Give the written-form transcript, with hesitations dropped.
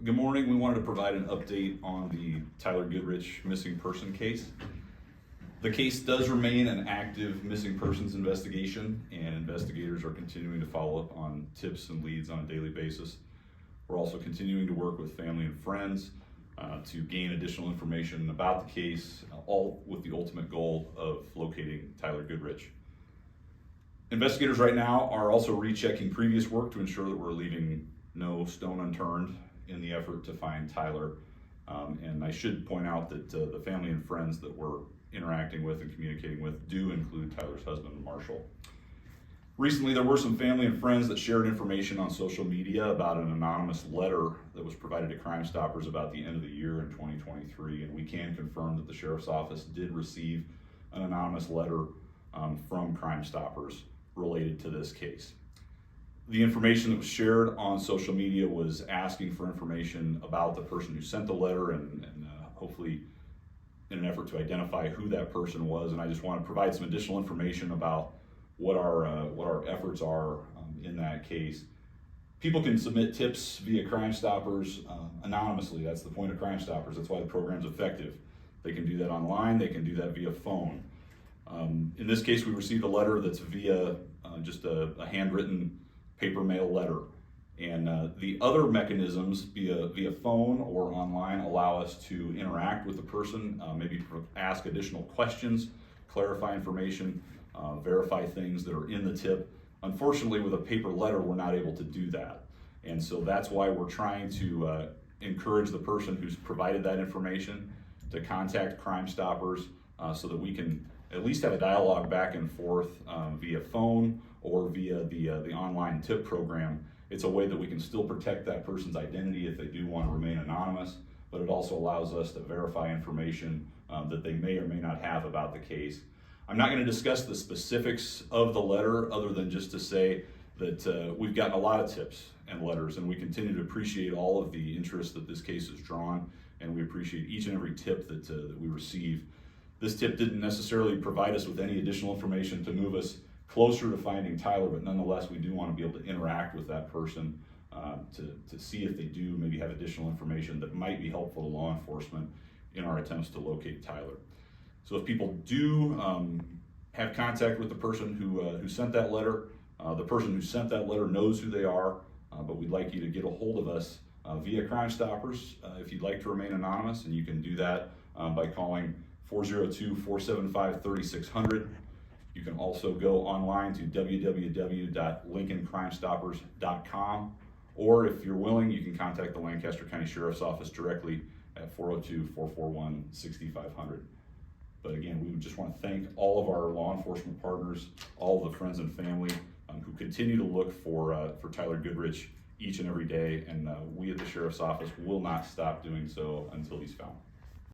Good morning. We wanted to provide an update on the Tyler Goodrich missing person case. The case does remain an active missing persons investigation, and investigators are continuing to follow up on tips and leads on a daily basis. We're also continuing to work with family and friends to gain additional information about the case, all with the ultimate goal of locating Tyler Goodrich. Investigators right now are also rechecking previous work to ensure that we're leaving no stone unturned in the effort to find Tyler. And I should point out that the family and friends that we're interacting with and communicating with do include Tyler's husband, Marshall. Recently, there were some family and friends that shared information on social media about an anonymous letter that was provided to Crime Stoppers about the end of the year in 2023, and we can confirm that the Sheriff's Office did receive an anonymous letter from Crime Stoppers related to this case. The information that was shared on social media was asking for information about the person who sent the letter and hopefully in an effort to identify who that person was. And I just want to provide some additional information about what our efforts are in that case. People can submit tips via Crime Stoppers anonymously. That's the point of Crime Stoppers. That's why the program's effective. They can do that online. They can do that via phone. In this case, we received a letter that's via just a handwritten paper mail letter. And the other mechanisms via phone or online allow us to interact with the person, maybe ask additional questions, clarify information, verify things that are in the tip. Unfortunately, with a paper letter, we're not able to do that. And so that's why we're trying to encourage the person who's provided that information to contact Crime Stoppers so that we can at least have a dialogue back and forth via phone or via the online tip program. It's a way that we can still protect that person's identity if they do want to remain anonymous, but it also allows us to verify information that they may or may not have about the case. I'm not going to discuss the specifics of the letter other than just to say that we've gotten a lot of tips and letters, and we continue to appreciate all of the interest that this case has drawn, and we appreciate each and every tip that we receive. This tip didn't necessarily provide us with any additional information to move us closer to finding Tyler, but nonetheless, we do want to be able to interact with that person to see if they do maybe have additional information that might be helpful to law enforcement in our attempts to locate Tyler. So if people do have contact with the person who sent that letter, the person who sent that letter knows who they are, but we'd like you to get a hold of us via Crime Stoppers if you'd like to remain anonymous, and you can do that by calling 402-475-3600. You can also go online to www.lincolncrimestoppers.com, or if you're willing, you can contact the Lancaster County Sheriff's Office directly at 402-441-6500. But again, we just want to thank all of our law enforcement partners, all of the friends and family who continue to look for Tyler Goodrich each and every day, and we at the Sheriff's Office will not stop doing so until he's found.